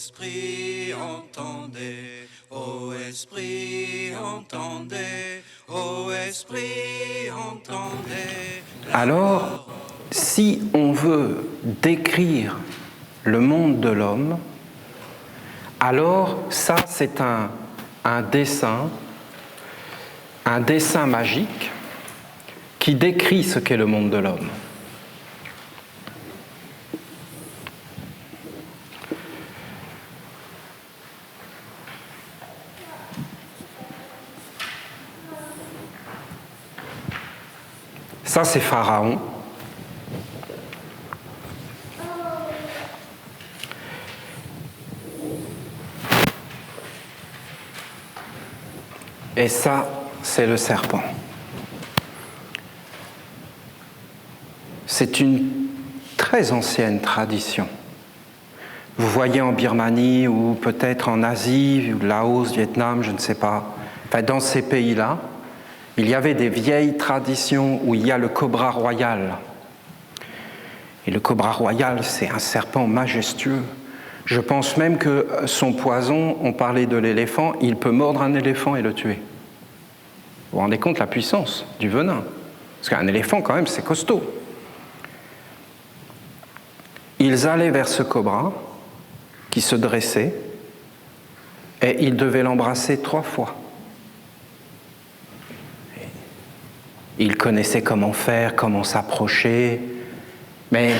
esprit, entendez, ô esprit, entendez, ô esprit, entendez. Alors, si on veut décrire le monde de l'homme, alors ça c'est un dessin magique qui décrit ce qu'est le monde de l'homme. Ça, c'est Pharaon. Et ça, c'est le serpent. C'est une très ancienne tradition. Vous voyez en Birmanie ou peut-être en Asie, ou Laos, Vietnam, je ne sais pas, enfin, dans ces pays-là, il y avait des vieilles traditions où il y a le cobra royal. Et le cobra royal, c'est un serpent majestueux. Je pense même que son poison, on parlait de l'éléphant, il peut mordre un éléphant et le tuer. Vous vous rendez compte la puissance du venin? Parce qu'un éléphant, quand même, c'est costaud. Ils allaient vers ce cobra qui se dressait et ils devaient l'embrasser 3 fois. Ils connaissaient comment faire, comment s'approcher, mais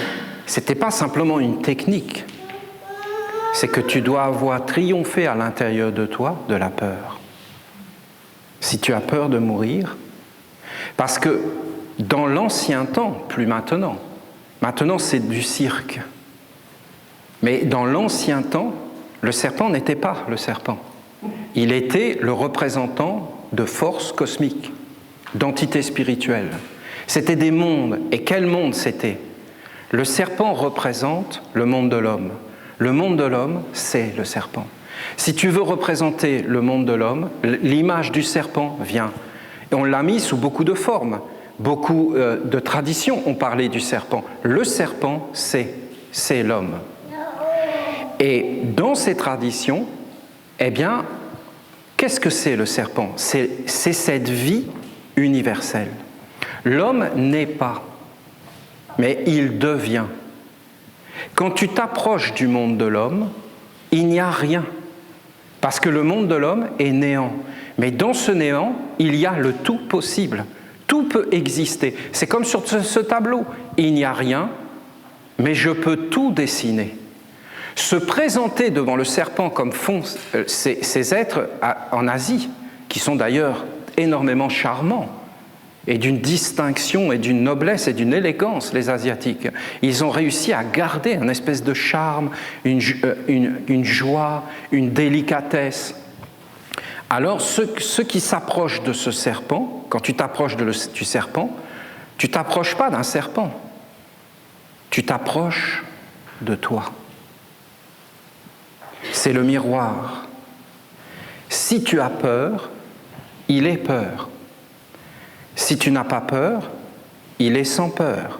ce n'était pas simplement une technique. C'est que tu dois avoir triomphé à l'intérieur de toi de la peur. Si tu as peur de mourir, parce que dans l'ancien temps, plus maintenant, maintenant c'est du cirque, mais dans l'ancien temps, le serpent n'était pas le serpent. Il était le représentant de forces cosmiques, d'entités spirituelles. C'était des mondes. Et quel monde c'était? Le serpent représente le monde de l'homme. Le monde de l'homme, c'est le serpent. Si tu veux représenter le monde de l'homme, l'image du serpent vient. Et on l'a mis sous beaucoup de formes. Beaucoup de traditions ont parlé du serpent. Le serpent, c'est l'homme. Et dans ces traditions, eh bien, qu'est-ce que c'est le serpent? C'est cette vie universelle. L'homme n'est pas, mais il devient. Quand tu t'approches du monde de l'homme, il n'y a rien. Parce que le monde de l'homme est néant. Mais dans ce néant, il y a le tout possible. Tout peut exister. C'est comme sur ce tableau. Il n'y a rien, mais je peux tout dessiner. Se présenter devant le serpent comme font ces êtres en Asie, qui sont d'ailleurs énormément charmants, et d'une distinction et d'une noblesse et d'une élégance, les Asiatiques. Ils ont réussi à garder un espèce de charme, une joie, une délicatesse. Alors, ceux qui s'approchent de ce serpent, quand tu t'approches du serpent, tu ne t'approches pas d'un serpent, tu t'approches de toi. C'est le miroir. Si tu as peur, il est peur. Si tu n'as pas peur, il est sans peur.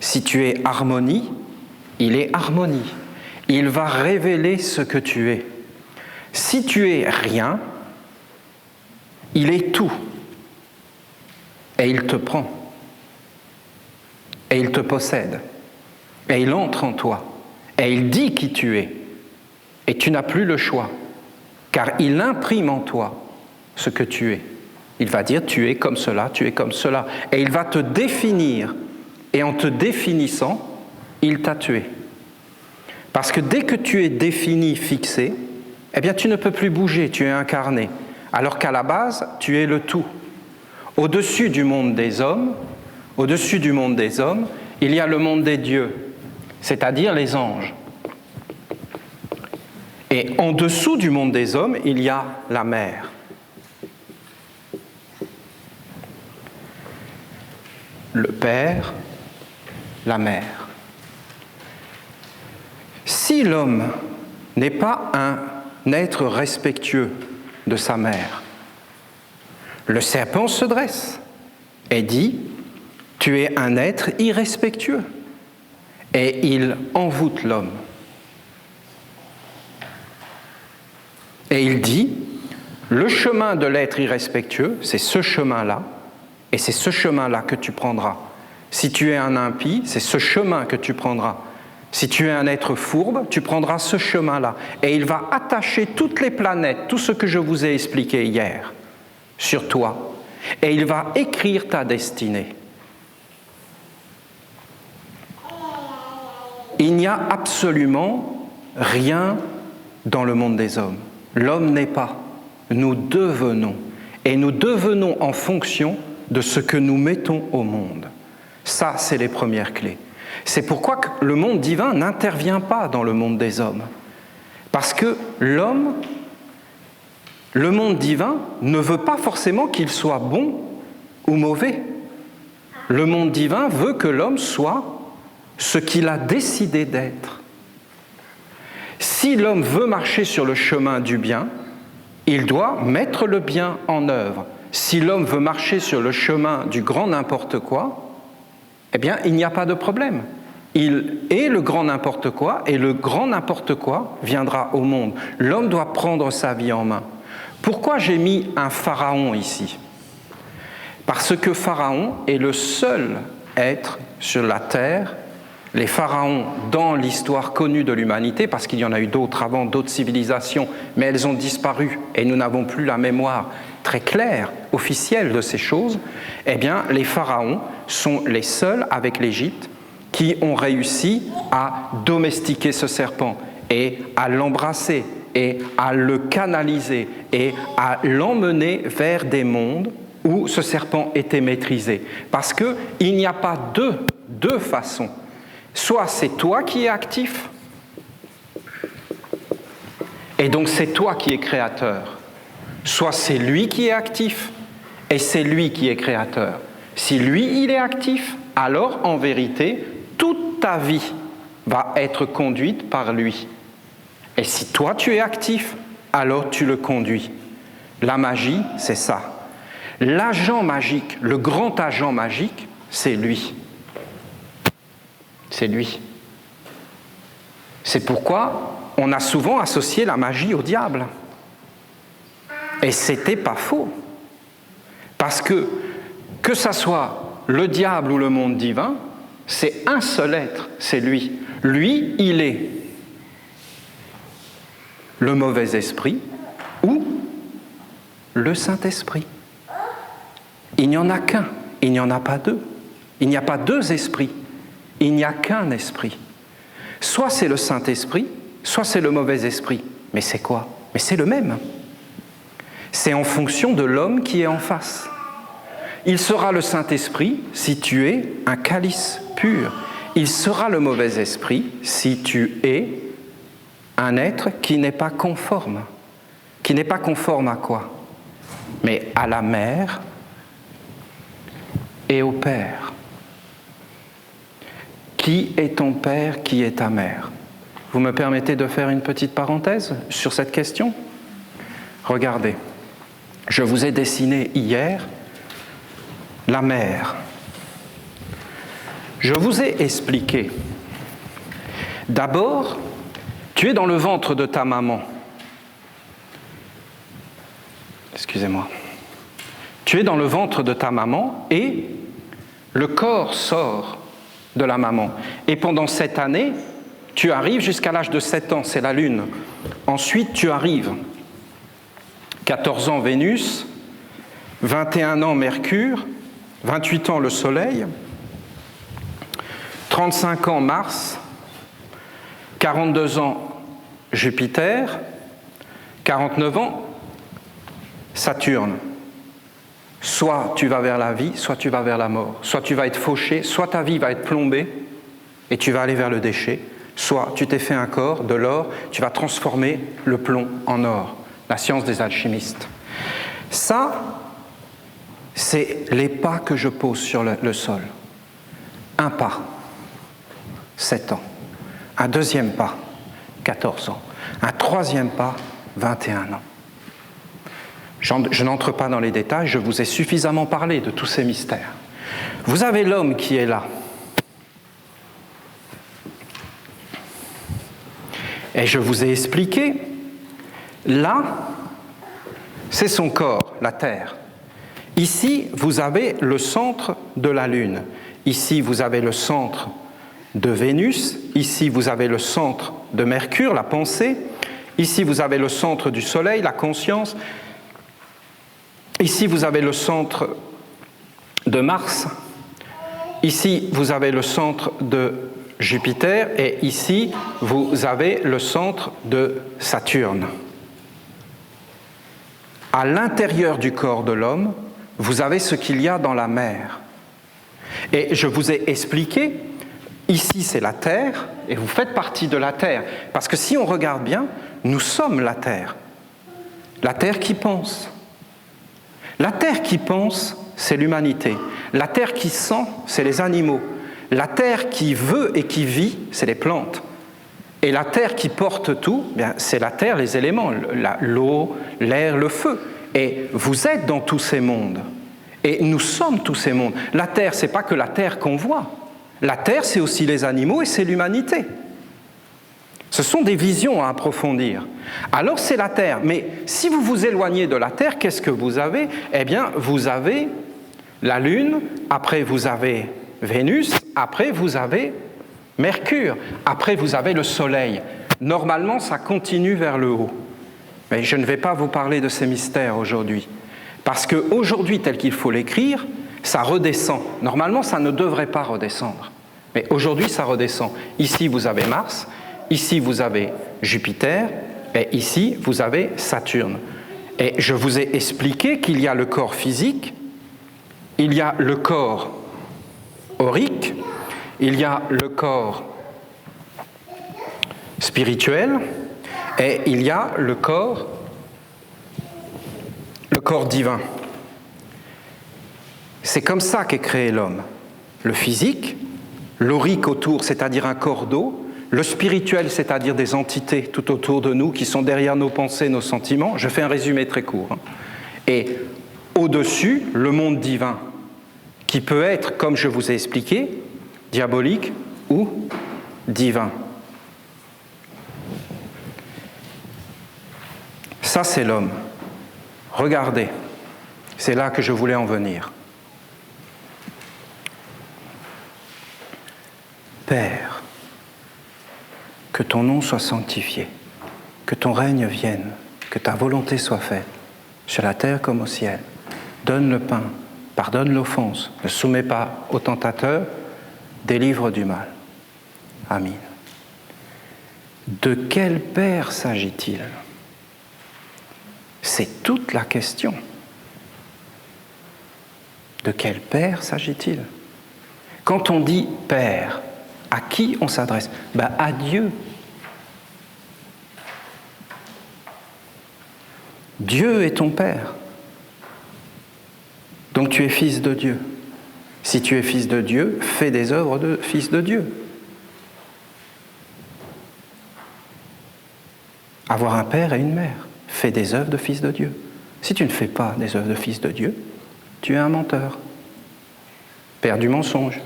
Si tu es harmonie, il est harmonie. Il va révéler ce que tu es. Si tu es rien, il est tout. Et il te prend. Et il te possède. Et il entre en toi. Et il dit qui tu es. Et tu n'as plus le choix. Car il imprime en toi ce que tu es. Il va dire, tu es comme cela, tu es comme cela. Et il va te définir. Et en te définissant, il t'a tué. Parce que dès que tu es défini, fixé, eh bien tu ne peux plus bouger, tu es incarné. Alors qu'à la base, tu es le tout. Au-dessus du monde des hommes, il y a le monde des dieux, c'est-à-dire les anges. Et en dessous du monde des hommes, il y a la mer. Le Père, la mère. Si l'homme n'est pas un être respectueux de sa mère, le serpent se dresse et dit « Tu es un être irrespectueux » et il envoûte l'homme. Et il dit, le chemin de l'être irrespectueux, c'est ce chemin-là, et c'est ce chemin-là que tu prendras. Si tu es un impie, c'est ce chemin que tu prendras. Si tu es un être fourbe, tu prendras ce chemin-là. Et il va attacher toutes les planètes, tout ce que je vous ai expliqué hier, sur toi. Et il va écrire ta destinée. Il n'y a absolument rien dans le monde des hommes. L'homme n'est pas. Nous devenons. Et nous devenons en fonction de ce que nous mettons au monde. Ça, c'est les premières clés. C'est pourquoi le monde divin n'intervient pas dans le monde des hommes. Parce que l'homme, le monde divin, ne veut pas forcément qu'il soit bon ou mauvais. Le monde divin veut que l'homme soit ce qu'il a décidé d'être. Si l'homme veut marcher sur le chemin du bien, il doit mettre le bien en œuvre. Si l'homme veut marcher sur le chemin du grand n'importe quoi, eh bien, il n'y a pas de problème. Il est le grand n'importe quoi, et le grand n'importe quoi viendra au monde. L'homme doit prendre sa vie en main. Pourquoi j'ai mis un pharaon ici? Parce que Pharaon est le seul être sur la terre. Les pharaons, dans l'histoire connue de l'humanité, parce qu'il y en a eu d'autres avant, d'autres civilisations, mais elles ont disparu et nous n'avons plus la mémoire très claire, officielle de ces choses, eh bien, les pharaons sont les seuls, avec l'Égypte, qui ont réussi à domestiquer ce serpent et à l'embrasser et à le canaliser et à l'emmener vers des mondes où ce serpent était maîtrisé. Parce qu'il n'y a pas deux façons. Soit c'est toi qui es actif, et donc c'est toi qui es créateur. Soit c'est lui qui est actif, et c'est lui qui est créateur. Si lui, il est actif, alors en vérité, toute ta vie va être conduite par lui. Et si toi tu es actif, alors tu le conduis. La magie, c'est ça. L'agent magique, le grand agent magique, c'est lui. C'est lui. C'est pourquoi on a souvent associé la magie au diable. Et c'était pas faux. Parce que ça soit le diable ou le monde divin, c'est un seul être, c'est lui. Lui, il est le mauvais esprit ou le Saint-Esprit. Il n'y en a qu'un, il n'y en a pas deux. Il n'y a pas deux esprits. Il n'y a qu'un esprit. Soit c'est le Saint-Esprit, soit c'est le mauvais esprit. Mais c'est quoi? Mais c'est le même. C'est en fonction de l'homme qui est en face. Il sera le Saint-Esprit si tu es un calice pur. Il sera le mauvais esprit si tu es un être qui n'est pas conforme. Qui n'est pas conforme à quoi? Mais à la mère et au père. Qui est ton père, qui est ta mère? Vous me permettez de faire une petite parenthèse sur cette question? Regardez, je vous ai dessiné hier la mère. Je vous ai expliqué. D'abord, tu es dans le ventre de ta maman. Excusez-moi. Tu es dans le ventre de ta maman et le corps sort de la maman. Et pendant 7 années, tu arrives jusqu'à l'âge de 7 ans, c'est la Lune. Ensuite, tu arrives. 14 ans Vénus, 21 ans Mercure, 28 ans le Soleil, 35 ans Mars, 42 ans Jupiter, 49 ans Saturne. Soit tu vas vers la vie, soit tu vas vers la mort. Soit tu vas être fauché, soit ta vie va être plombée et tu vas aller vers le déchet. Soit tu t'es fait un corps, de l'or, tu vas transformer le plomb en or. La science des alchimistes. Ça, c'est les pas que je pose sur le sol. Un pas, 7 ans. Un deuxième pas, 14 ans. Un troisième pas, 21 ans. Je n'entre pas dans les détails, je vous ai suffisamment parlé de tous ces mystères. Vous avez l'homme qui est là. Et je vous ai expliqué Là, c'est son corps, la Terre. Ici, vous avez le centre de la Lune. Ici, vous avez le centre de Vénus. Ici, vous avez le centre de Mercure, la pensée. Ici, vous avez le centre du Soleil, la conscience. Ici, vous avez le centre de Mars. Ici, vous avez le centre de Jupiter. Et ici, vous avez le centre de Saturne. À l'intérieur du corps de l'homme, vous avez ce qu'il y a dans la mer. Et je vous ai expliqué, ici c'est la Terre, et vous faites partie de la Terre. Parce que si on regarde bien, nous sommes la Terre. La Terre qui pense. La Terre qui pense, c'est l'humanité. La Terre qui sent, c'est les animaux. La Terre qui veut et qui vit, c'est les plantes. Et la terre qui porte tout, bien, c'est la terre, les éléments, l'eau, l'air, le feu. Et vous êtes dans tous ces mondes. Et nous sommes tous ces mondes. La terre, ce n'est pas que la terre qu'on voit. La terre, c'est aussi les animaux et c'est l'humanité. Ce sont des visions à approfondir. Alors c'est la terre. Mais si vous vous éloignez de la terre, qu'est-ce que vous avez? Eh bien, vous avez la Lune, après vous avez Vénus, après vous avez Mercure, après vous avez le Soleil. Normalement, ça continue vers le haut. Mais je ne vais pas vous parler de ces mystères aujourd'hui. Parce qu'aujourd'hui, tel qu'il faut l'écrire, ça redescend. Normalement, ça ne devrait pas redescendre. Mais aujourd'hui, ça redescend. Ici, vous avez Mars, ici, vous avez Jupiter, et ici, vous avez Saturne. Et je vous ai expliqué qu'il y a le corps physique, il y a le corps aurique, il y a le corps spirituel et il y a le corps divin. C'est comme ça qu'est créé l'homme. Le physique, l'aurique autour, c'est-à-dire un corps d'eau, le spirituel, c'est-à-dire des entités tout autour de nous qui sont derrière nos pensées, nos sentiments. Je fais un résumé très court. Et au-dessus, le monde divin, qui peut être, comme je vous ai expliqué, diabolique ou divin. Ça, c'est l'homme. Regardez, c'est là que je voulais en venir. Père, que ton nom soit sanctifié, que ton règne vienne, que ta volonté soit faite, sur la terre comme au ciel. Donne le pain, pardonne l'offense, ne soumets pas au tentateur, délivre du mal. Amen. De quel Père s'agit-il? C'est toute la question. De quel Père s'agit-il? Quand on dit Père, à qui on s'adresse? À Dieu. Dieu est ton Père. Donc tu es fils de Dieu. Si tu es fils de Dieu, fais des œuvres de fils de Dieu. Avoir un père et une mère, fais des œuvres de fils de Dieu. Si tu ne fais pas des œuvres de fils de Dieu, tu es un menteur. Père du mensonge.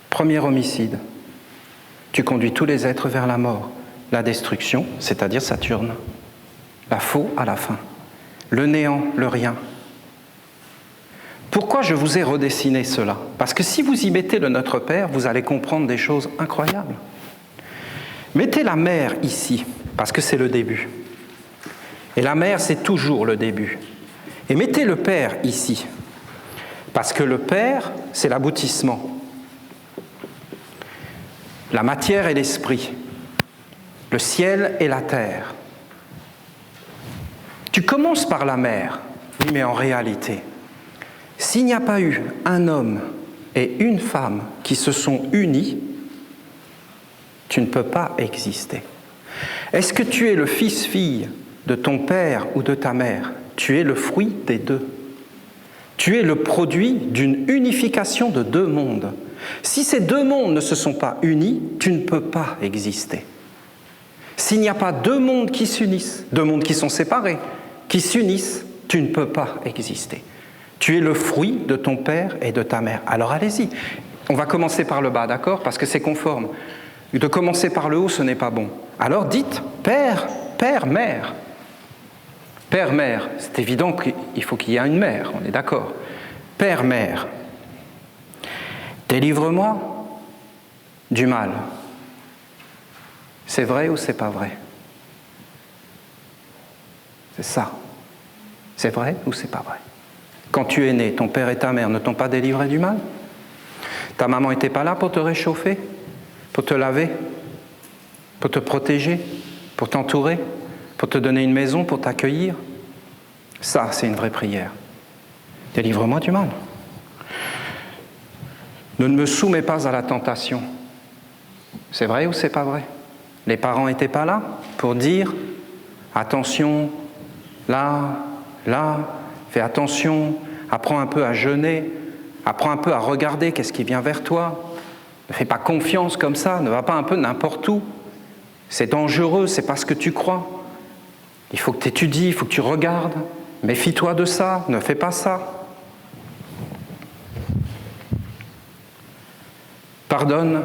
Premier homicide. Tu conduis tous les êtres vers la mort, la destruction, c'est-à-dire Saturne. La faux à la fin. Le néant, le rien. Pourquoi je vous ai redessiné cela? Parce que si vous y mettez le Notre Père, vous allez comprendre des choses incroyables. Mettez la mer ici, parce que c'est le début. Et la mer, c'est toujours le début. Et mettez le Père ici, parce que le Père, c'est l'aboutissement. La matière et l'esprit, le ciel et la terre. Tu commences par la mer, oui, mais en réalité, s'il n'y a pas eu un homme et une femme qui se sont unis, tu ne peux pas exister. Est-ce que tu es le fils-fille de ton père ou de ta mère? Tu es le fruit des deux. Tu es le produit d'une unification de deux mondes. Si ces deux mondes ne se sont pas unis, tu ne peux pas exister. S'il n'y a pas deux mondes qui s'unissent, deux mondes qui sont séparés, qui s'unissent, tu ne peux pas exister. Tu es le fruit de ton père et de ta mère. Alors allez-y. On va commencer par le bas, d'accord? Parce que c'est conforme. De commencer par le haut, ce n'est pas bon. Alors dites, Père, Père, mère. Père, mère, c'est évident qu'il faut qu'il y ait une mère, on est d'accord. Père, mère. Délivre-moi du mal. C'est vrai ou c'est pas vrai? C'est ça. C'est vrai ou c'est pas vrai? Quand tu es né, ton père et ta mère ne t'ont pas délivré du mal? Ta maman n'était pas là pour te réchauffer, pour te laver, pour te protéger, pour t'entourer, pour te donner une maison, pour t'accueillir? Ça, c'est une vraie prière. Délivre-moi du mal. Ne me soumets pas à la tentation. C'est vrai ou c'est pas vrai? Les parents n'étaient pas là pour dire attention, là, fais attention, apprends un peu à jeûner, apprends un peu à regarder qu'est-ce qui vient vers toi. Ne fais pas confiance comme ça, ne va pas un peu n'importe où. C'est dangereux, c'est pas ce que tu crois. Il faut que tu étudies, il faut que tu regardes. Méfie-toi de ça, ne fais pas ça. Pardonne.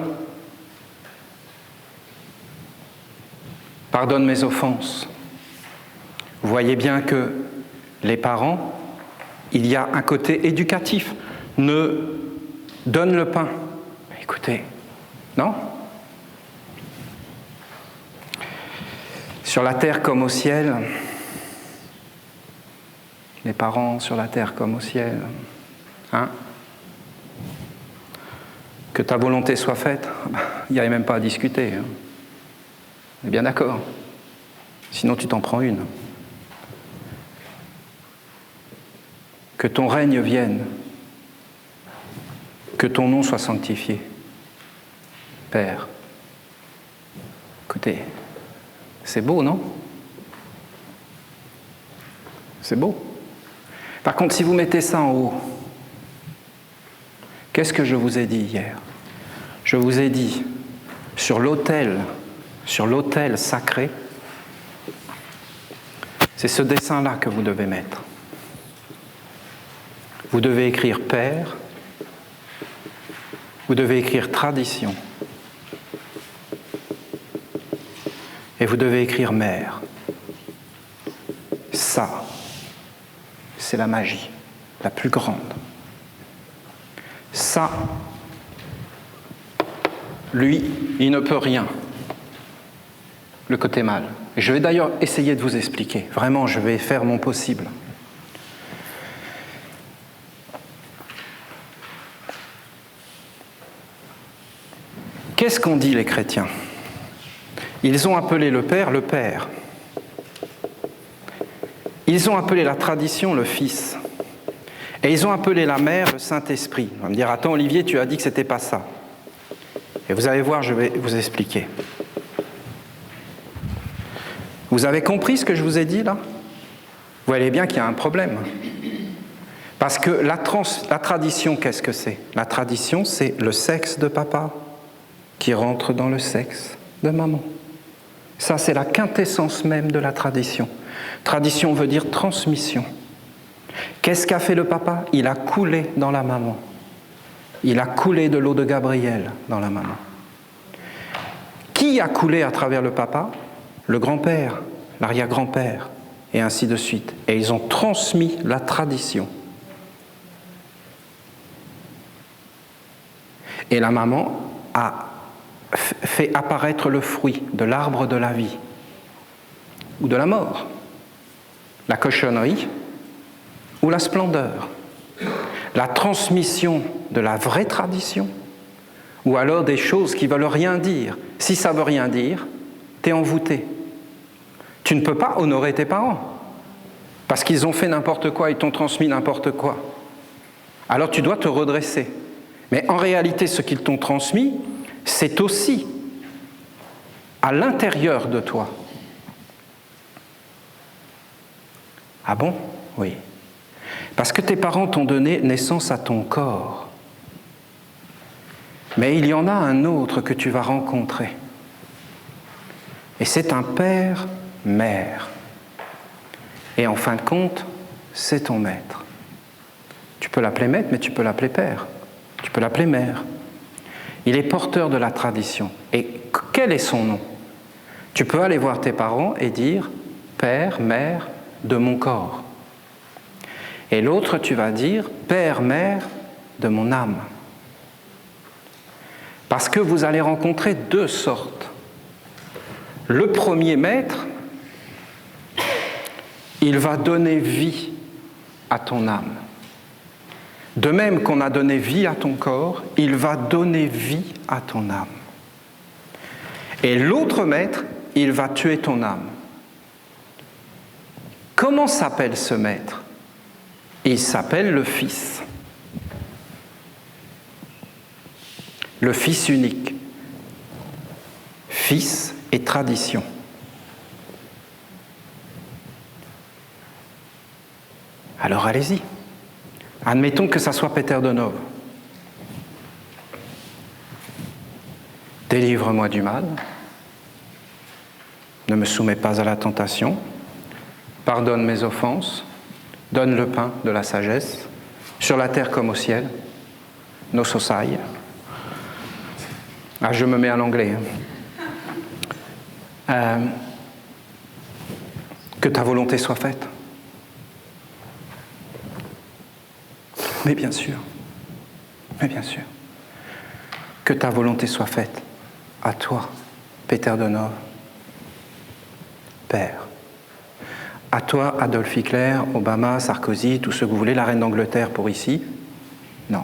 Pardonne mes offenses. Vous voyez bien que les parents, il y a un côté éducatif. Ne donne le pain. Écoutez, non? Sur la terre comme au ciel, les parents sur la terre comme au ciel, hein? Que ta volonté soit faite, il n'y avait même pas à discuter. Hein. On est bien d'accord. Sinon tu t'en prends une. Que ton règne vienne, que ton nom soit sanctifié. Père, écoutez, c'est beau, non? C'est beau. Par contre, si vous mettez ça en haut, qu'est-ce que je vous ai dit hier? Je vous ai dit, sur l'autel sacré, c'est ce dessin-là que vous devez mettre. Vous devez écrire Père, vous devez écrire tradition, et vous devez écrire Mère. Ça, c'est la magie, la plus grande. Ça, lui, il ne peut rien. Le côté mal. Je vais d'ailleurs essayer de vous expliquer. Vraiment, je vais faire mon possible. Qu'est-ce qu'ont dit les chrétiens? Ils ont appelé le Père le Père. Ils ont appelé la tradition le Fils. Et ils ont appelé la Mère le Saint-Esprit. On va me dire, attends Olivier, tu as dit que c'était pas ça. Et vous allez voir, je vais vous expliquer. Vous avez compris ce que je vous ai dit là? Vous voyez bien qu'il y a un problème. Parce que la tradition, qu'est-ce que c'est? La tradition, c'est le sexe de papa qui rentre dans le sexe de maman. Ça, c'est la quintessence même de la tradition. Tradition veut dire transmission. Qu'est-ce qu'a fait le papa? Il a coulé dans la maman. Il a coulé de l'eau de Gabriel dans la maman. Qui a coulé à travers le papa? Le grand-père, l'arrière-grand-père, et ainsi de suite. Et ils ont transmis la tradition. Et la maman a fait apparaître le fruit de l'arbre de la vie, ou de la mort, la cochonnerie, ou la splendeur, la transmission de la vraie tradition, ou alors des choses qui ne veulent rien dire. Si ça ne veut rien dire, tu es envoûté. Tu ne peux pas honorer tes parents, parce qu'ils ont fait n'importe quoi, ils t'ont transmis n'importe quoi. Alors tu dois te redresser. Mais en réalité, ce qu'ils t'ont transmis, c'est aussi à l'intérieur de toi. Ah bon? Oui. Parce que tes parents t'ont donné naissance à ton corps. Mais il y en a un autre que tu vas rencontrer. Et c'est un père, mère. Et en fin de compte, c'est ton maître. Tu peux l'appeler maître, mais tu peux l'appeler père. Tu peux l'appeler mère. Il est porteur de la tradition. Et quel est son nom? Tu peux aller voir tes parents et dire « Père, mère de mon corps ». Et l'autre, tu vas dire « Père, mère de mon âme ». Parce que vous allez rencontrer deux sortes. Le premier maître, il va donner vie à ton âme. De même qu'on a donné vie à ton corps, il va donner vie à ton âme. Et l'autre maître, il va tuer ton âme. Comment s'appelle ce maître? Il s'appelle le Fils. Le Fils unique. Fils et tradition. Alors allez-y. Admettons que ça soit Peter de Nove. Délivre-moi du mal. Ne me soumets pas à la tentation. Pardonne mes offenses. Donne le pain de la sagesse, sur la terre comme au ciel. Nos society. Ah, je me mets à l'anglais. Que ta volonté soit faite. Mais bien sûr. Que ta volonté soit faite. À toi, Peter de Nove, Père. À toi, Adolf Hitler, Obama, Sarkozy, tout ce que vous voulez, la reine d'Angleterre pour ici. Non.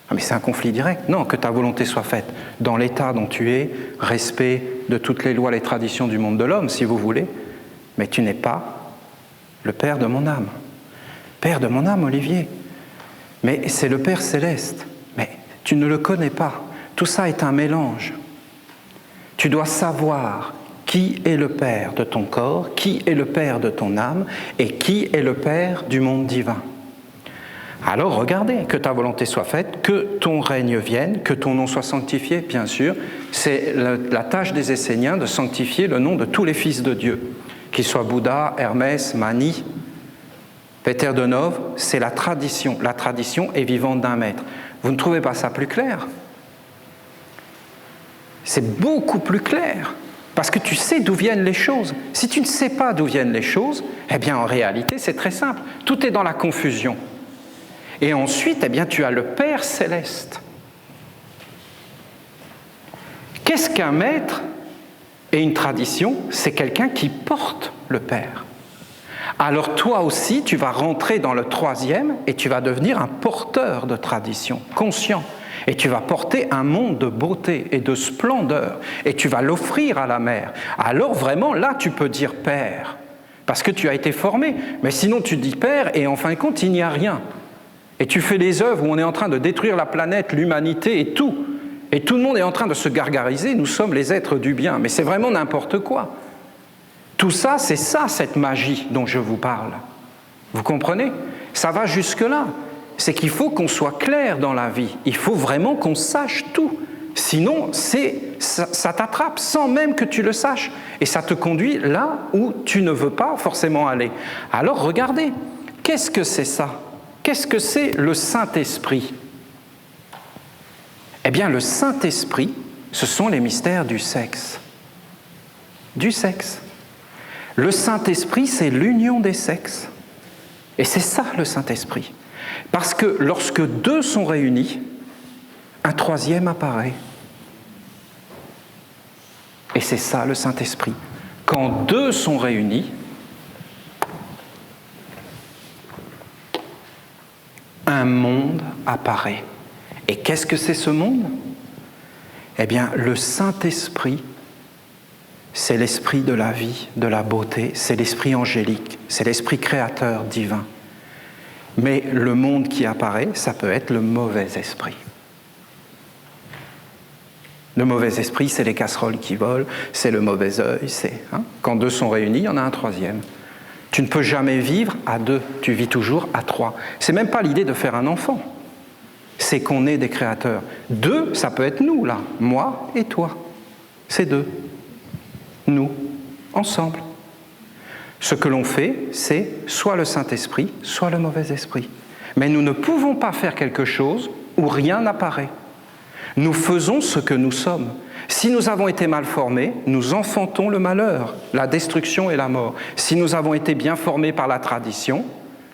Ah, mais c'est un conflit direct. Non, que ta volonté soit faite dans l'état dont tu es, respect de toutes les lois, les traditions du monde de l'homme, si vous voulez, mais tu n'es pas le Père de mon âme. Père de mon âme, Olivier. Mais c'est le Père céleste. Mais tu ne le connais pas. Tout ça est un mélange. Tu dois savoir qui est le Père de ton corps, qui est le Père de ton âme et qui est le Père du monde divin. Alors regardez, que ta volonté soit faite, que ton règne vienne, que ton nom soit sanctifié, bien sûr. C'est la tâche des Esséniens de sanctifier le nom de tous les fils de Dieu, qu'ils soient Bouddha, Hermès, Mani. Peter de Nove, c'est la tradition. La tradition est vivante d'un maître. Vous ne trouvez pas ça plus clair? C'est beaucoup plus clair. Parce que tu sais d'où viennent les choses. Si tu ne sais pas d'où viennent les choses, eh bien en réalité c'est très simple. Tout est dans la confusion. Et ensuite, eh bien tu as le Père céleste. Qu'est-ce qu'un maître et une tradition? C'est quelqu'un qui porte le Père. Alors toi aussi, tu vas rentrer dans le troisième et tu vas devenir un porteur de tradition, conscient. Et tu vas porter un monde de beauté et de splendeur, et tu vas l'offrir à la mère. Alors vraiment, là, tu peux dire « Père », parce que tu as été formé. Mais sinon, tu dis « Père » et en fin de compte, il n'y a rien. Et tu fais les œuvres où on est en train de détruire la planète, l'humanité et tout. Et tout le monde est en train de se gargariser, nous sommes les êtres du bien. Mais c'est vraiment n'importe quoi. Tout ça, c'est ça, cette magie dont je vous parle. Vous comprenez? Ça va jusque-là. C'est qu'il faut qu'on soit clair dans la vie. Il faut vraiment qu'on sache tout. Sinon, ça t'attrape sans même que tu le saches. Et ça te conduit là où tu ne veux pas forcément aller. Alors regardez, qu'est-ce que c'est ça? Qu'est-ce que c'est le Saint-Esprit? Eh bien, le Saint-Esprit, ce sont les mystères du sexe. Du sexe. Le Saint-Esprit, c'est l'union des sexes. Et c'est ça, le Saint-Esprit. Parce que lorsque deux sont réunis, un troisième apparaît. Et c'est ça le Saint-Esprit. Quand deux sont réunis, un monde apparaît. Et qu'est-ce que c'est ce monde? Eh bien, le Saint-Esprit, c'est l'esprit de la vie, de la beauté, c'est l'esprit angélique, c'est l'esprit créateur divin. Mais le monde qui apparaît, ça peut être le mauvais esprit. Le mauvais esprit, c'est les casseroles qui volent, c'est le mauvais œil, quand deux sont réunis, il y en a un troisième. Tu ne peux jamais vivre à deux, tu vis toujours à trois. C'est même pas l'idée de faire un enfant, c'est qu'on est des créateurs. Deux, ça peut être nous, là, moi et toi. C'est deux. Nous, ensemble. Ce que l'on fait, c'est soit le Saint-Esprit, soit le mauvais esprit. Mais nous ne pouvons pas faire quelque chose où rien n'apparaît. Nous faisons ce que nous sommes. Si nous avons été mal formés, nous enfantons le malheur, la destruction et la mort. Si nous avons été bien formés par la tradition,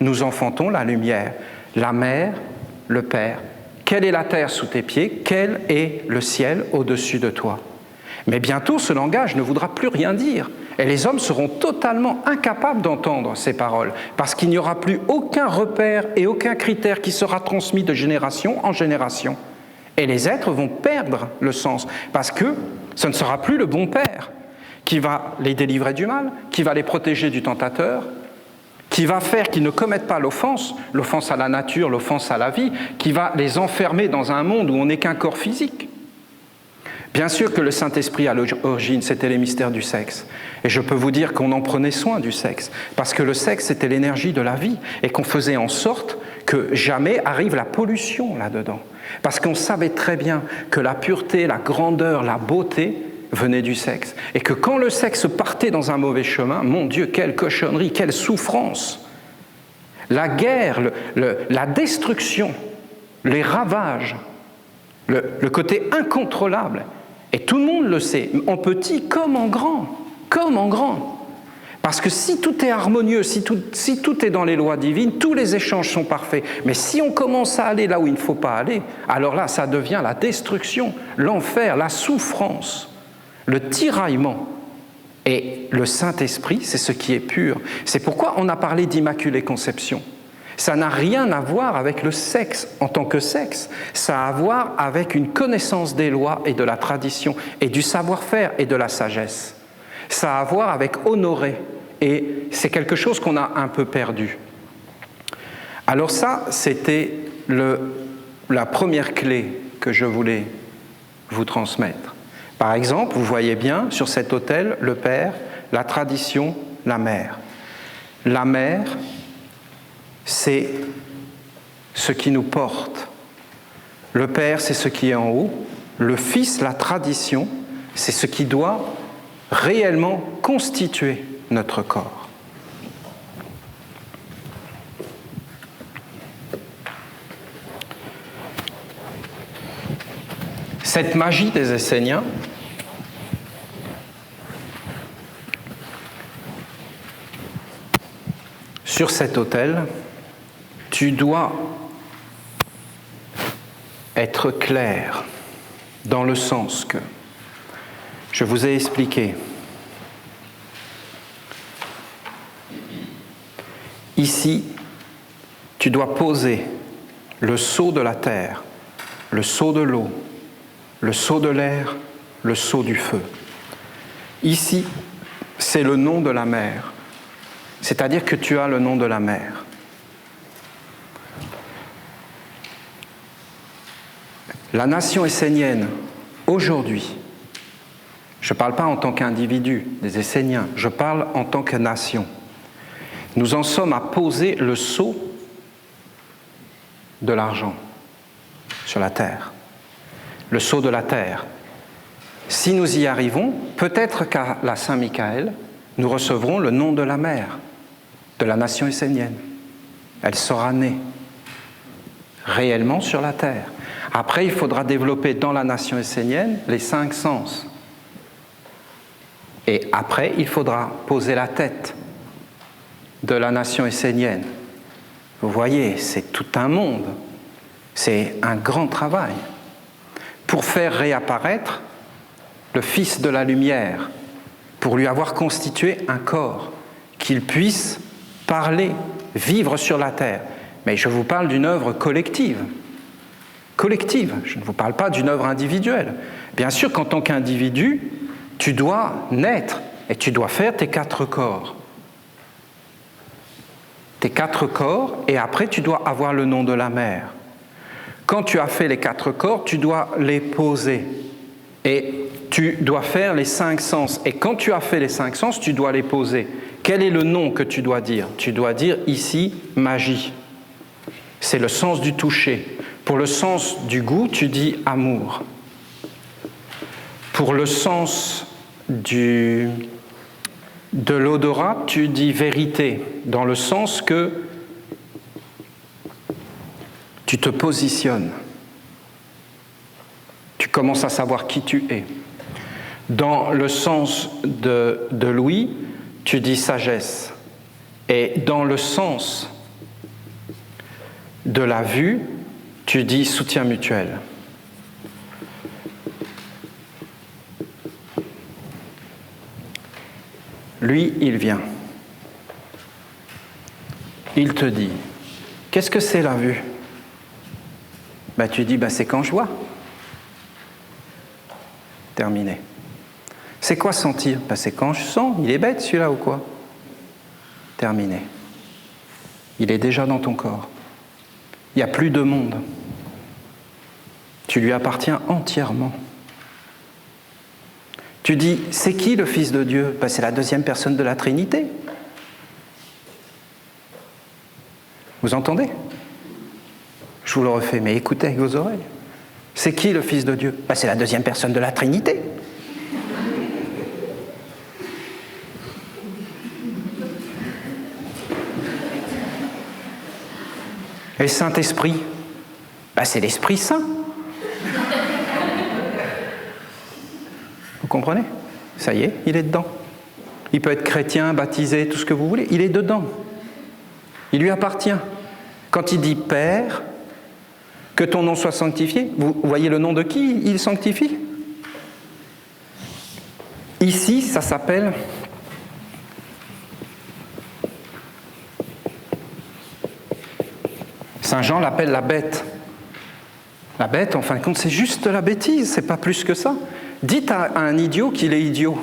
nous enfantons la lumière, la mère, le Père. Quelle est la terre sous tes pieds? Quel est le ciel au-dessus de toi? Mais bientôt, ce langage ne voudra plus rien dire. Et les hommes seront totalement incapables d'entendre ces paroles, parce qu'il n'y aura plus aucun repère et aucun critère qui sera transmis de génération en génération. Et les êtres vont perdre le sens, parce que ce ne sera plus le bon Père qui va les délivrer du mal, qui va les protéger du tentateur, qui va faire qu'ils ne commettent pas l'offense à la nature, l'offense à la vie, qui va les enfermer dans un monde où on n'est qu'un corps physique. Bien sûr que le Saint-Esprit, à l'origine, c'était les mystères du sexe. Et je peux vous dire qu'on en prenait soin du sexe, parce que le sexe, c'était l'énergie de la vie, et qu'on faisait en sorte que jamais arrive la pollution là-dedans. Parce qu'on savait très bien que la pureté, la grandeur, la beauté venaient du sexe. Et que quand le sexe partait dans un mauvais chemin, mon Dieu, quelle cochonnerie, quelle souffrance! La guerre, la destruction, les ravages, le côté incontrôlable. Et tout le monde le sait, en petit comme en grand, comme en grand. Parce que si tout est harmonieux, si tout est dans les lois divines, tous les échanges sont parfaits. Mais si on commence à aller là où il ne faut pas aller, alors là, ça devient la destruction, l'enfer, la souffrance, le tiraillement. Et le Saint-Esprit, c'est ce qui est pur. C'est pourquoi on a parlé d'Immaculée Conception. Ça n'a rien à voir avec le sexe en tant que sexe. Ça a à voir avec une connaissance des lois et de la tradition et du savoir-faire et de la sagesse. Ça a à voir avec honorer. Et c'est quelque chose qu'on a un peu perdu. Alors ça, c'était la première clé que je voulais vous transmettre. Par exemple, vous voyez bien sur cet autel le Père, la tradition, la Mère. La Mère, c'est ce qui nous porte. Le Père, c'est ce qui est en haut. Le Fils, la tradition, c'est ce qui doit réellement constituer notre corps. Cette magie des Esséniens, sur cet autel, tu dois être clair dans le sens que je vous ai expliqué. Ici, tu dois poser le sceau de la terre, le sceau de l'eau, le sceau de l'air, le sceau du feu. Ici, c'est le nom de la mer, c'est-à-dire que tu as le nom de la mer. La nation essénienne, aujourd'hui, je ne parle pas en tant qu'individu des Esséniens, je parle en tant que nation. Nous en sommes à poser le sceau de l'argent sur la terre, le sceau de la terre. Si nous y arrivons, peut-être qu'à la Saint-Michael, nous recevrons le nom de la mer, de la nation essénienne. Elle sera née réellement sur la terre. Après, il faudra développer dans la nation essénienne les 5 sens. Et après, il faudra poser la tête de la nation essénienne. Vous voyez, c'est tout un monde. C'est un grand travail pour faire réapparaître le Fils de la lumière, pour lui avoir constitué un corps, qu'il puisse parler, vivre sur la terre. Mais je vous parle d'une œuvre collective. Collective, je ne vous parle pas d'une œuvre individuelle. Bien sûr qu'en tant qu'individu, tu dois naître et tu dois faire tes 4 corps. Tes 4 corps, et après tu dois avoir le nom de la mer. Quand tu as fait les 4 corps, tu dois les poser. Et tu dois faire les 5 sens. Et quand tu as fait les 5 sens, tu dois les poser. Quel est le nom que tu dois dire? Tu dois dire ici, magie. C'est le sens du toucher. Pour le sens du goût, tu dis amour. Pour le sens de l'odorat, tu dis vérité, dans le sens que tu te positionnes. Tu commences à savoir qui tu es. Dans le sens de Louis, tu dis sagesse. Et dans le sens de la vue, tu dis soutien mutuel. Lui, il vient. Il te dit, qu'est-ce que c'est la vue? Tu dis, c'est quand je vois. Terminé. C'est quoi sentir? C'est quand je sens. Il est bête celui-là ou quoi? Terminé. Il est déjà dans ton corps. Il n'y a plus de monde. Tu lui appartiens entièrement. Tu dis, c'est qui le Fils de Dieu? C'est la deuxième personne de la Trinité. Vous entendez? Je vous le refais, mais écoutez avec vos oreilles. C'est qui le Fils de Dieu? C'est la deuxième personne de la Trinité. Et le Saint-Esprit? C'est l'Esprit Saint. Vous comprenez? Ça y est, il est dedans. Il peut être chrétien, baptisé, tout ce que vous voulez. Il est dedans. Il lui appartient. Quand il dit Père, que ton nom soit sanctifié, vous voyez le nom de qui il sanctifie? Ici, ça s'appelle Saint Jean l'appelle la bête. La bête, en fin de compte, c'est juste la bêtise, c'est pas plus que ça. Dites à un idiot qu'il est idiot.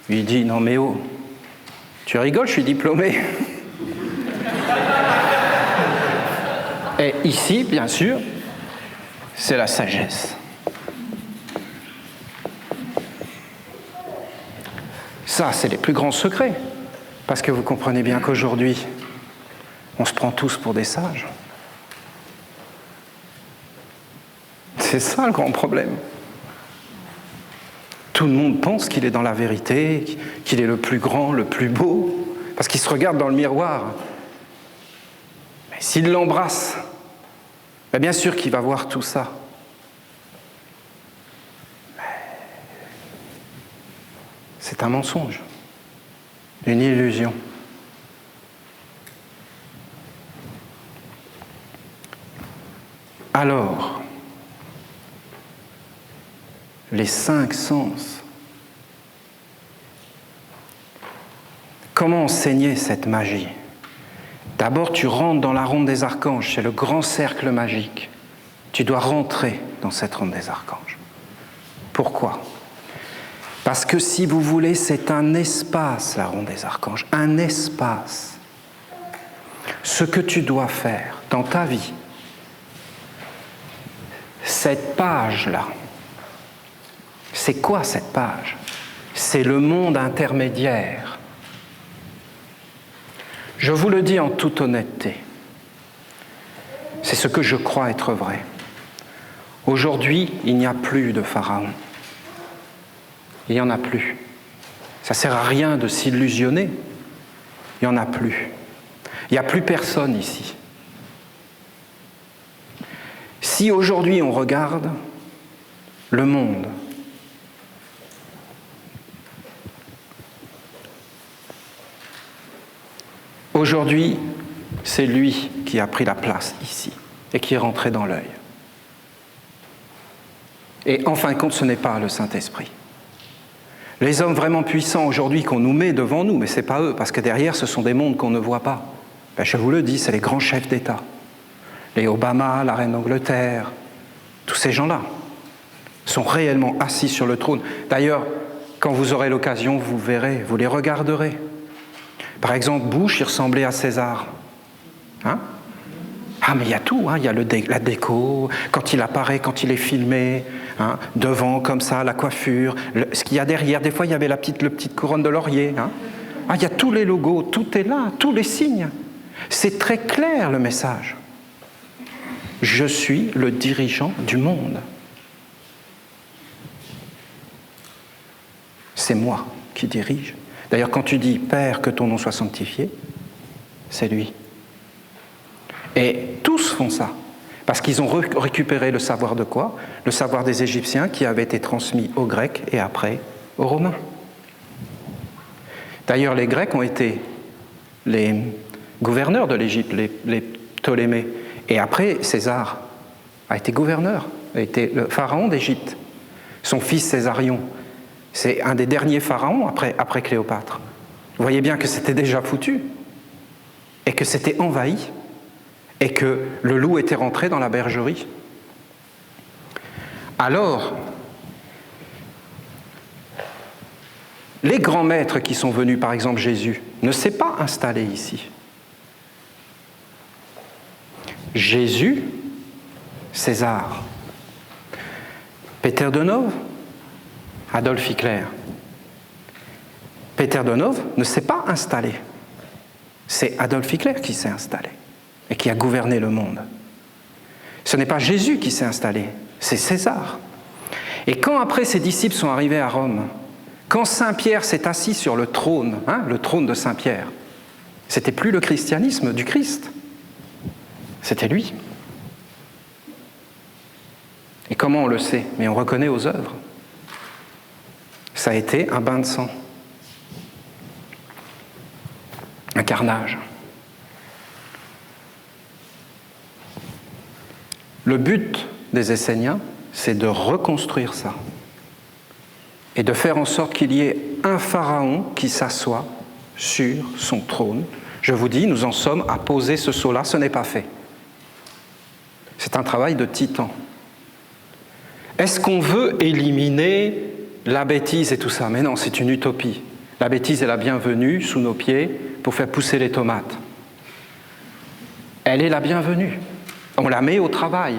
Il dit, non mais oh, tu rigoles, je suis diplômé. Et ici, bien sûr, c'est la sagesse. Ça, c'est les plus grands secrets. Parce que vous comprenez bien qu'aujourd'hui, on se prend tous pour des sages. C'est ça le grand problème. Tout le monde pense qu'il est dans la vérité, qu'il est le plus grand, le plus beau, parce qu'il se regarde dans le miroir. Mais s'il l'embrasse, bien sûr qu'il va voir tout ça. Mais c'est un mensonge, une illusion. Alors, les 5 sens. Comment enseigner cette magie? D'abord, tu rentres dans la ronde des archanges, c'est le grand cercle magique. Tu dois rentrer dans cette ronde des archanges. Pourquoi? Parce que si vous voulez, c'est un espace, la ronde des archanges, un espace. Ce que tu dois faire dans ta vie, cette page-là, c'est quoi cette page? C'est le monde intermédiaire. Je vous le dis en toute honnêteté, c'est ce que je crois être vrai. Aujourd'hui, il n'y a plus de pharaon. Il n'y en a plus. Ça ne sert à rien de s'illusionner. Il n'y en a plus. Il n'y a plus personne ici. Si aujourd'hui on regarde le monde, aujourd'hui, c'est lui qui a pris la place ici et qui est rentré dans l'œil. Et en fin de compte, ce n'est pas le Saint-Esprit. Les hommes vraiment puissants aujourd'hui qu'on nous met devant nous, mais ce n'est pas eux, parce que derrière, ce sont des mondes qu'on ne voit pas. Je vous le dis, c'est les grands chefs d'État. Les Obama, la reine d'Angleterre, tous ces gens-là sont réellement assis sur le trône. D'ailleurs, quand vous aurez l'occasion, vous verrez, vous les regarderez. Par exemple, Bush, il ressemblait à César. Hein? Ah, mais il y a tout, hein. Il y a la déco, quand il apparaît, quand il est filmé, hein, devant, comme ça, la coiffure, ce qu'il y a derrière. Des fois, il y avait la petite couronne de laurier. Hein. Ah, il y a tous les logos, tout est là, tous les signes. C'est très clair, le message. Je suis le dirigeant du monde. C'est moi qui dirige. D'ailleurs, quand tu dis « Père, que ton nom soit sanctifié », c'est lui. Et tous font ça, parce qu'ils ont récupéré le savoir de quoi? Le savoir des Égyptiens qui avait été transmis aux Grecs et après aux Romains. D'ailleurs, les Grecs ont été les gouverneurs de l'Égypte, les Ptolémées. Et après, César a été gouverneur, a été le pharaon d'Égypte. Son fils Césarion, c'est un des derniers pharaons après Cléopâtre. Vous voyez bien que c'était déjà foutu, et que c'était envahi, et que le loup était rentré dans la bergerie. Alors, les grands maîtres qui sont venus, par exemple Jésus, ne s'est pas installé ici. Jésus, César, Peter Denov, Adolf Hitler. Peter Denov ne s'est pas installé. C'est Adolf Hitler qui s'est installé et qui a gouverné le monde. Ce n'est pas Jésus qui s'est installé, c'est César. Et quand après ses disciples sont arrivés à Rome, quand Saint-Pierre s'est assis sur le trône de Saint-Pierre, c'était plus le christianisme du Christ, c'était lui. Et comment on le sait? Mais on reconnaît aux œuvres. Ça a été un bain de sang, un carnage. Le but des Esséniens, c'est de reconstruire ça et de faire en sorte qu'il y ait un pharaon qui s'assoit sur son trône. Je vous dis, nous en sommes à poser ce sceau-là, ce n'est pas fait. C'est un travail de titan. Est-ce qu'on veut éliminer la bêtise et tout ça? Mais non, c'est une utopie. La bêtise est la bienvenue sous nos pieds pour faire pousser les tomates. Elle est la bienvenue. On la met au travail.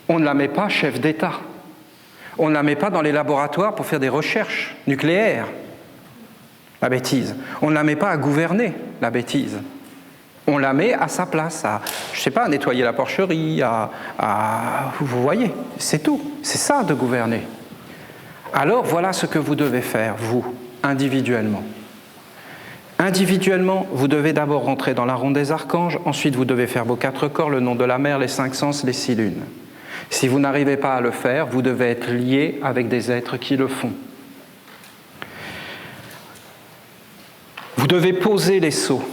On ne la met pas chef d'État. On ne la met pas dans les laboratoires pour faire des recherches nucléaires. La bêtise. On ne la met pas à gouverner, la bêtise. On la met à sa place, à nettoyer la porcherie, vous voyez, c'est tout. C'est ça de gouverner. Alors voilà ce que vous devez faire, vous, individuellement. Individuellement, vous devez d'abord rentrer dans la ronde des archanges, ensuite vous devez faire vos 4 corps, le nom de la mer, les 5 sens, les 6 lunes. Si vous n'arrivez pas à le faire, vous devez être lié avec des êtres qui le font. Vous devez poser les sceaux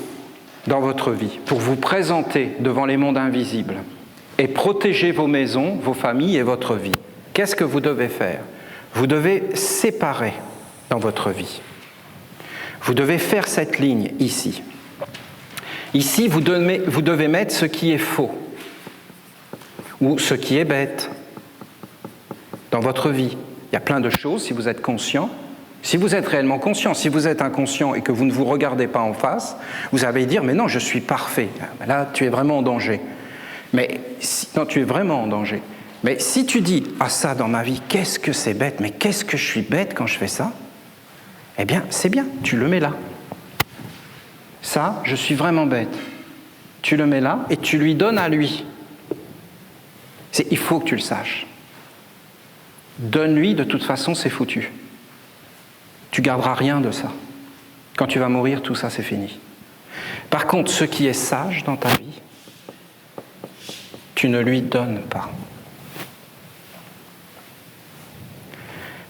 dans votre vie pour vous présenter devant les mondes invisibles et protéger vos maisons, vos familles et votre vie. Qu'est-ce que vous devez faire? Vous devez séparer dans votre vie. Vous devez faire cette ligne ici. Ici, vous devez mettre ce qui est faux ou ce qui est bête dans votre vie. Il y a plein de choses, si vous êtes conscient. Si vous êtes réellement conscient, si vous êtes inconscient et que vous ne vous regardez pas en face, vous allez dire « mais non, je suis parfait ». Là, tu es vraiment en danger. Non, tu es vraiment en danger. Mais si tu dis « ah ça, dans ma vie, qu'est-ce que c'est bête, mais qu'est-ce que je suis bête quand je fais ça ?» Eh bien, c'est bien, tu le mets là. Ça, je suis vraiment bête. Tu le mets là et tu lui donnes à lui. Il faut que tu le saches. Donne-lui, de toute façon, c'est foutu. Tu garderas rien de ça. Quand tu vas mourir, tout ça, c'est fini. Par contre, ce qui est sage dans ta vie, tu ne lui donnes pas.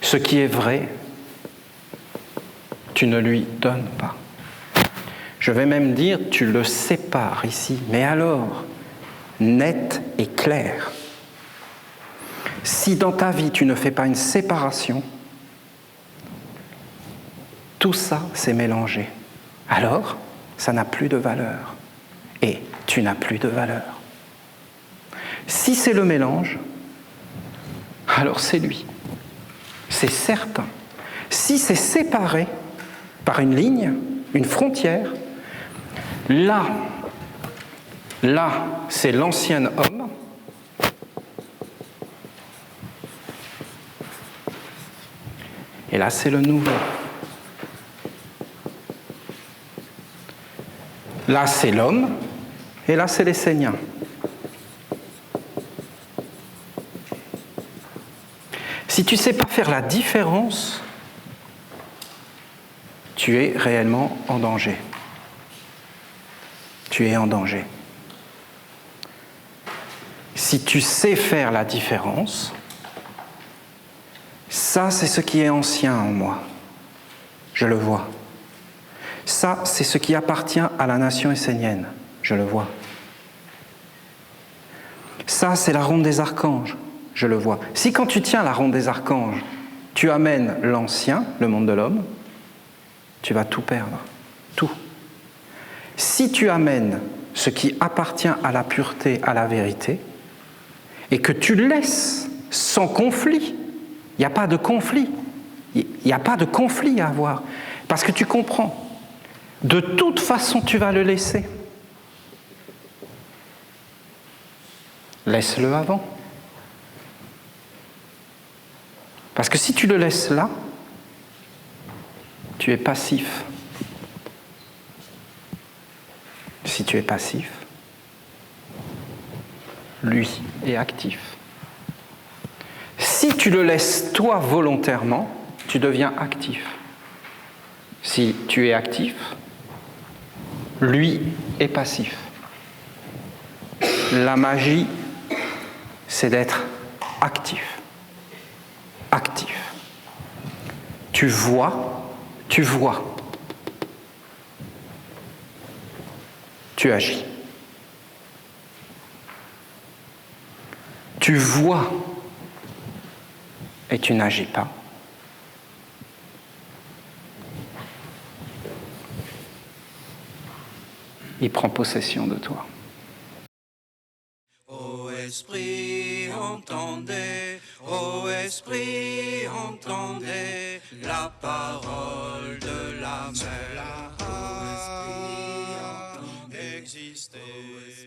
Ce qui est vrai, tu ne lui donnes pas. Je vais même dire, tu le sépares ici, mais alors, net et clair. Si dans ta vie, tu ne fais pas une séparation, tout ça s'est mélangé. Alors, ça n'a plus de valeur. Et tu n'as plus de valeur. Si c'est le mélange, alors c'est lui. C'est certain. Si c'est séparé par une ligne, une frontière, là, c'est l'ancien homme. Et là, c'est le nouveau. Là, c'est l'homme, et là, c'est l'Essénien. Si tu ne sais pas faire la différence, tu es réellement en danger. Tu es en danger. Si tu sais faire la différence, ça, c'est ce qui est ancien en moi. Je le vois. Ça, c'est ce qui appartient à la nation essénienne. Je le vois. Ça, c'est la ronde des archanges. Je le vois. Si quand tu tiens la ronde des archanges, tu amènes l'ancien, le monde de l'homme, tu vas tout perdre. Tout. Si tu amènes ce qui appartient à la pureté, à la vérité, et que tu laisses sans conflit, il n'y a pas de conflit. Il n'y a pas de conflit à avoir. Parce que tu comprends, de toute façon, tu vas le laisser. Laisse-le avant. Parce que si tu le laisses là, tu es passif. Si tu es passif, lui est actif. Si tu le laisses toi volontairement, tu deviens actif. Si tu es actif, lui est passif. La magie, c'est d'être actif. Actif. Tu vois, tu agis. Tu vois et tu n'agis pas. Il prend possession de toi. Ô esprit, entendez, ô esprit, entendez la parole de la mer. Ô esprit, entendez, existez.